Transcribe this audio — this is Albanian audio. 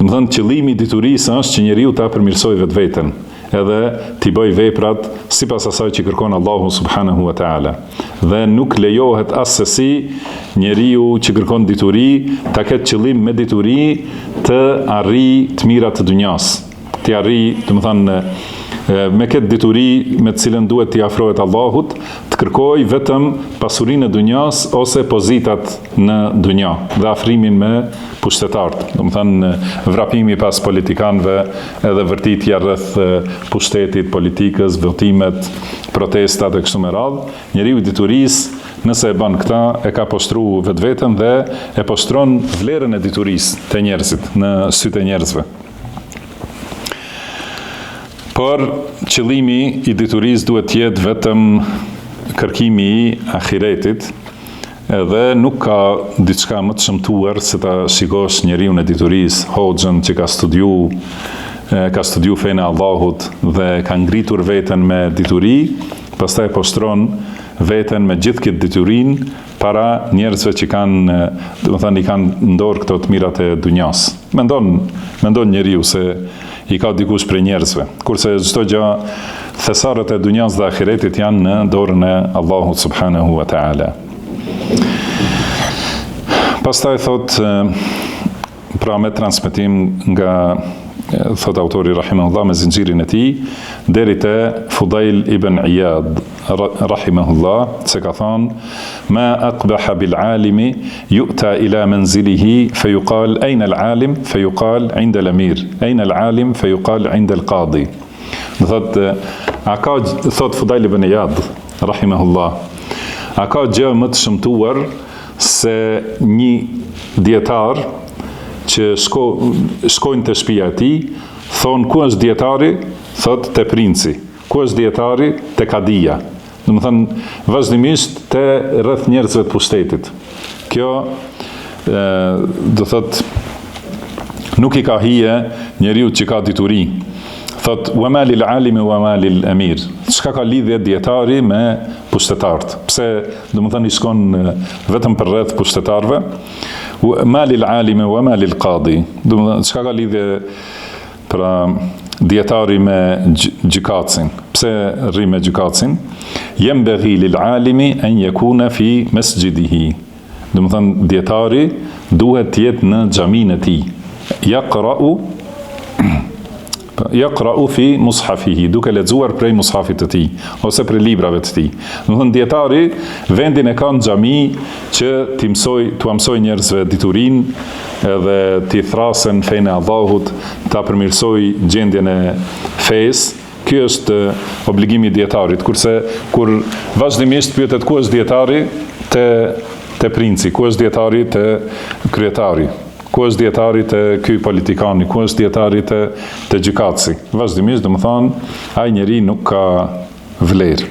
Domethënë qëllimi i diturisë është që njeriu ta përmirësojë vetveten, edhe t'i bëj veprat sipas asaj që kërkon Allahu subhanahu wa taala. Dhe nuk lejohet asesi njeriu që kërkon dituri ta ketë qëllim me dituri të arrijë të mirat të dunjas. Të arrijë, domethënë me këtë dituri me të cilën duhet t'i afrohet Allahut, të kërkoj vetëm pasurinë e dunjas ose pozitat në dunja dhe afrimin me pushtetarët. Domethënë vrapimi pas politikanëve edhe vërtitja rreth pushtetit, politikës, votimet, protestat e kështu me radhë. Njeriu i diturisë nëse e bën këta, e ka poshtruar vetveten dhe e poshtron vlerën e diturisë te njerëzit, në sytë e njerëzve. Por qëllimi i diturisë duhet të jetë vetëm kërkimi i ahiretit, edhe nuk ka diçka më të shëmtuar se ta shikosh njeriu në diturisë, hoxhën që ka studiu fenë e Allahut dhe ka ngritur veten me dituri, pastaj poshtron veten me gjithë këtë diturinë para njerëzve që kanë, domethënë i kanë ndorë këto të mirat e dunjas. Mendon njeriu se i ka dikush prej njerëzve, kurse çdo gjë, thesarët e dunjas dhe ahiretit janë në dorën e Allahut subhanahu wa taala. Pastaj thot, pra me transmetim nga, thot autori rahimahullah me zinxhirin e tij, deri te Fudail ibn Iyad rahimahullah, se ka thonë: ma aqbaha bil alimi yu'ta ila manzilihi fayuqal ayna al alim fayuqal 'inda al amir, ayna al alim fayuqal 'inda al qadi. Thot Fudail ibn Iyad rahimahullah, a ka gjë më të shëmtuar se një dietar që shkojnë të shtëpia e tij, thonë ku është dietari, thot te princi, ku është dietari, te kadia. Domethënë vazhdimisht te rreth njerëzve të pushtetit. Kjo do thot nuk i ka hije njeriu që ka dituri. Thot wa ma lil alimi wa ma lil amir. Çka ka lidhje dietari me pushtetarët? Pse domethënë i shkon vetëm për rreth pushtetarëve? Ma lil alimi wa ma lil qadi. Domethënë çka ka lidhje pra dietari me gjykatësin? Pse rri me gjykatësin? Yanbaghi lil alimi an yakuna fi masjidihi. Domethënë dietari duhet të jetë në xhaminë e tij. Yaqra'u fi mushafihi, duke lexuar prej mushafit të tij ose prej librave të tij. Domethënë dietari vendin e ka në xhami që t'u mësoj njerëzve diturinë edhe t'i thrasen fenë e Allahut, ta përmirësoj gjendjen e fesë. Ky është obligimi i dietarit, kurse kur vazhdimisht pyetet ku është dietari, te princi, ku është dietari, te kryetari, ku është dietari, te ky politikani, ku është dietari, te gjykatësi. Vazhdimisht, domethënë, ai njeri nuk ka vlerë.